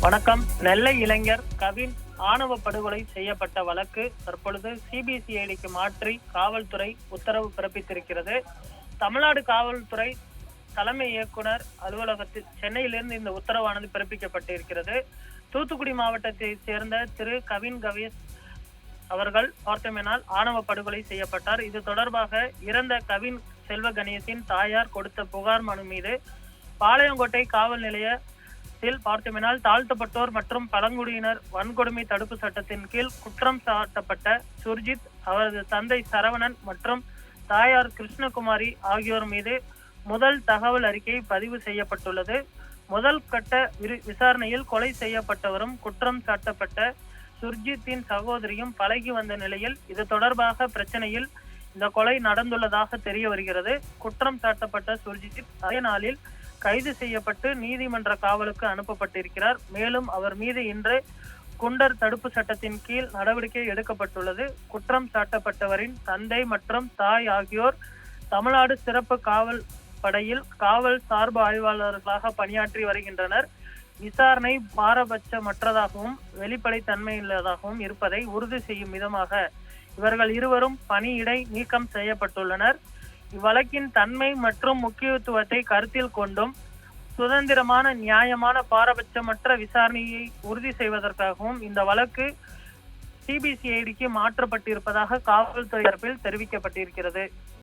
வணக்கம். நெல்லை இளைஞர் கவின் ஆணவ படுகொலை செய்யப்பட்ட வழக்கு தற்பொழுது சிபிசிஐடிக்கு மாற்றி காவல்துறை உத்தரவு பிறப்பித்திருக்கிறது. தமிழ்நாடு காவல்துறை தலைமை இயக்குனர் அலுவலகத்தில் சென்னையிலிருந்து இந்த உத்தரவானது பிறப்பிக்கப்பட்டிருக்கிறது. தூத்துக்குடி மாவட்டத்தை சேர்ந்த திரு கவின் கவேஷ் அவர்கள் பார்த்தோமெனால் ஆணவ படுகொலை செய்யப்பட்டார். இது தொடர்பாக இறந்த கவின் செல்வ கணேசின் தாயார் கொடுத்த புகார் மனு மீது பாளையங்கோட்டை காவல் நிலைய பார்த்தோமெனால் தாழ்த்தப்பட்டோர் மற்றும் பழங்குடியினர் வன்கொடுமை தடுப்பு சட்டத்தின் கீழ் குற்றம் சாட்டப்பட்ட சுர்ஜித், அவரது தந்தை சரவணன் மற்றும் தாயார் கிருஷ்ணகுமாரி ஆகியோர் மீது முதல் தகவல் அறிக்கை பதிவு செய்யப்பட்டுள்ளது. முதல் கட்ட விசாரணையில் கொலை செய்யப்பட்டவரும் குற்றம் சாட்டப்பட்ட சுர்ஜித்தின் சகோதரியும் பழகி வந்த நிலையில் இது தொடர்பாக பிரச்சனையில் இந்த கொலை நடந்துள்ளதாக தெரிய வருகிறது. குற்றம் சாட்டப்பட்ட சுர்ஜித் அதே நாளில் கைது செய்யப்பட்டு நீதிமன்ற காவலுக்கு அனுப்பப்பட்டிருக்கிறார். மேலும் அவர் மீது இன்று குண்டர் தடுப்பு சட்டத்தின் கீழ் நடவடிக்கை எடுக்கப்பட்டுள்ளது. குற்றம் சாட்டப்பட்டவரின் தந்தை மற்றும் தாய் ஆகியோர் தமிழ்நாடு சிறப்பு காவல் படையில் காவல் சார்பு ஆய்வாளர்களாக பணியாற்றி வருகின்றனர். விசாரணை பாரபட்சமற்றதாகவும் வெளிப்படைத்தன்மையுள்ளதாகவும் இருப்பதை உறுதி செய்யும் விதமாக இவர்கள் இருவரும் பணியிடை நீக்கம் செய்யப்பட்டுள்ளனர். இவ்வழக்கின் தன்மை மற்றும் முக்கியத்துவத்தை கருத்தில் கொண்டும் சுதந்திரமான, நியாயமான, பாரபட்சமற்ற விசாரணையை உறுதி செய்வதற்காகவும் இந்த வழக்கு சிபிசிஐடிக்கு மாற்றப்பட்டிருப்பதாக காவல்துறை தரப்பில் தெரிவிக்கப்பட்டிருக்கிறது.